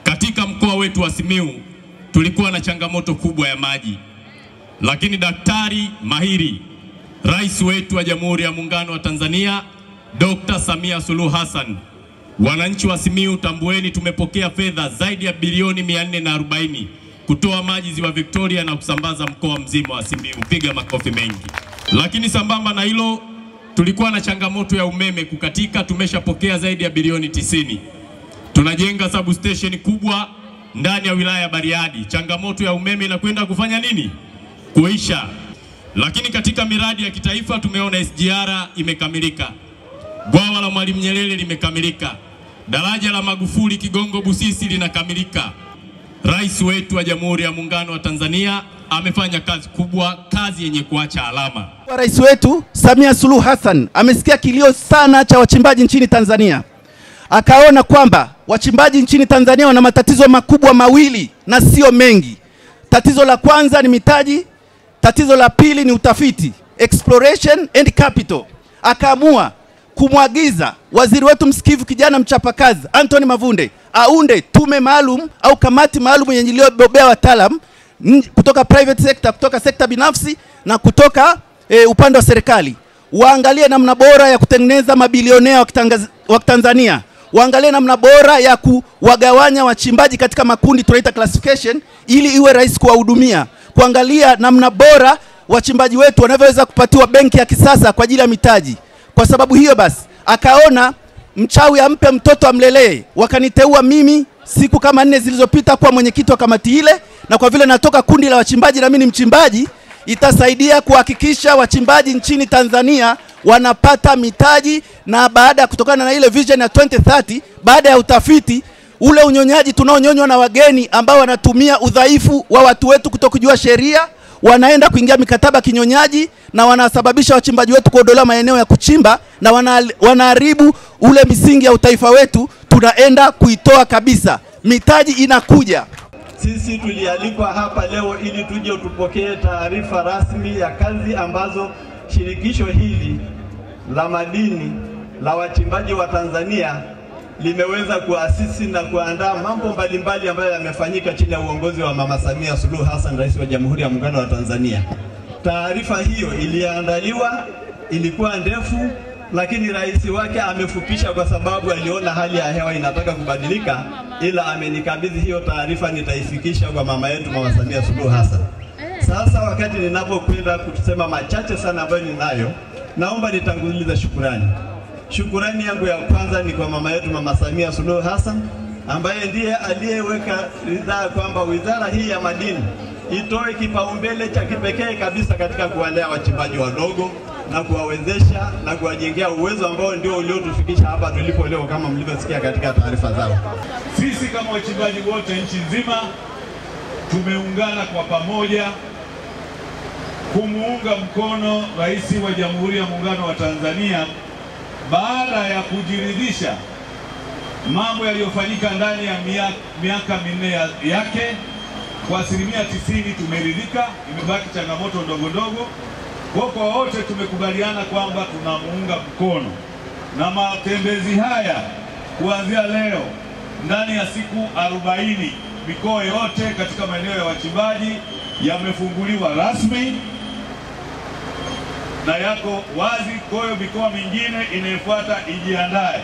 Katika mkoa wetu wa Simiyu tulikuwa na changamoto kubwa ya maji, lakini daktari mahiri, Rais wetu wa Jamhuri ya Muungano wa Tanzania Dr. Samia Suluhu Hassan, wananchi wa Simiyu tambueni, tumepokea fedha zaidi ya bilioni 440 kutoa maji Ziwa Victoria na kusambaza mkoa mzima wa Simiyu. Piga makofi mengi. Lakini sambamba na hilo tulikuwa na changamoto ya umeme kukatika, tumeshapokea zaidi ya bilioni 90. Tunajenga substation kubwa ndani ya wilaya ya Bariadi. Changamoto ya umeme inakwenda kufanya nini? Kuisha. Lakini katika miradi ya kitaifa tumeona SGR imekamilika. Bwawa la Mwalimu Nyerere limekamilika. Daraja la Magufuli Kigongo Busisi linakamilika. Rais wetu wa Jamhuri ya Muungano wa Tanzania amefanya kazi kubwa, kazi yenye kuacha alama. Rais wetu Samia Suluhu Hassan amesikia kilio sana cha wachimbaji nchini Tanzania. Akaona kwamba wachimbaji nchini Tanzania wana matatizo makubwa mawili na sio mengi. Tatizo la kwanza ni mitaji, tatizo la pili ni utafiti, exploration and capital. Akaamua kumwagiza waziri wetu msikivu, kijana mchapakazi Anthony Mavunde, aunde tume maalum au kamati maalum yenye iliyobobea wataalamu kutoka private sector, kutoka sekta binafsi na kutoka upande wa serikali. Waangalie namna bora ya kutengeneza mabilionea wa Tanzania. Waangalie namna bora ya kuwagawanya wachimbaji katika makundi, tunaita classification, ili iwe rahisi kuwahudumia. Kuangalia namna bora wachimbaji wetu wanavyoweza kupatiwa benki ya kisasa kwa ajili ya mitaji. Kwa sababu hiyo basi akaona mchawi ampe mtoto amlelee. Wakaniteua mimi siku kama 4 zilizopita kwa mwenyekiti wa kamati ile, na kwa vile natoka kundi la wachimbaji na mimi ni mchimbaji, itasaidia kuhakikisha wachimbaji nchini Tanzania wanapata mitaji, na baada ya kutokana na ile vision ya 2030, baada ya utafiti ule unyonyaji tunaonyonywa na wageni ambao wanatumia udhaifu wa watu wetu kutokujua sheria, wanaenda kuingia mikataba kinyonyaji na wanasababisha wachimbaji wetu kuondolewa maeneo ya kuchimba na wanaharibu ule misingi ya utaifa wetu. Tunaenda kuitoa kabisa. Mitaji inakuja. Sisi tulialikwa hapa leo ili tuje tupokee taarifa rasmi ya kazi ambazo shirikisho hili la madini la wachimbaji wa Tanzania limeweza kuasisi na kuandaa mambo mbalimbali ambayo yamefanyika chini ya uongozi wa Mama Samia Suluhu Hassan, Rais wa Jamhuri ya Muungano wa Tanzania. Taarifa hiyo iliandaliwa, ilikuwa ndefu, lakini rais wake amefupisha kwa sababu aliona hali ya hewa inataka kubadilika, ila amenikabidhi hiyo taarifa, nitaifikisha kwa mama yetu Mama Samia Suluhu Hassan. Sasa wakati ninapokwenda kusema machache sana ambayo ninayo, naomba nitangulize shukrani. Shukrani yangu ya kwanza ni kwa mama yetu Mama Samia Suluhu Hassan, ambaye ndiye aliyeweka ridhaa kwamba wizara hii ya madini itoe kipaumbele cha kipekee kabisa katika kuwalea wachimbaji wadogo na kuwawezesha na kuwajengea uwezo ambao ndio uliotufikisha hapa tulipo leo, kama mlivyosikia katika taarifa zao. Sisi kama wachimbaji wote nchi nzima tumeungana kwa pamoja kumuunga mkono Rais wa Jamhuri ya Muungano wa Tanzania baada ya kujiridhisha mambo yaliyofanyika ndani ya miaka 4 yake. Kwa 90% tumeridhika, imebaki changamoto ndogo ndogo. Kwa wote tumekubaliana kwamba tunamuunga mkono, na matembezi haya kuanzia leo ndani ya siku 40 mikoa yote katika maeneo ya wachimbaji yamefunguliwa rasmi na yako wazi. Kwa hiyo mikoa mingine inayofuata ijiandae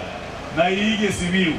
na iige Simiyu.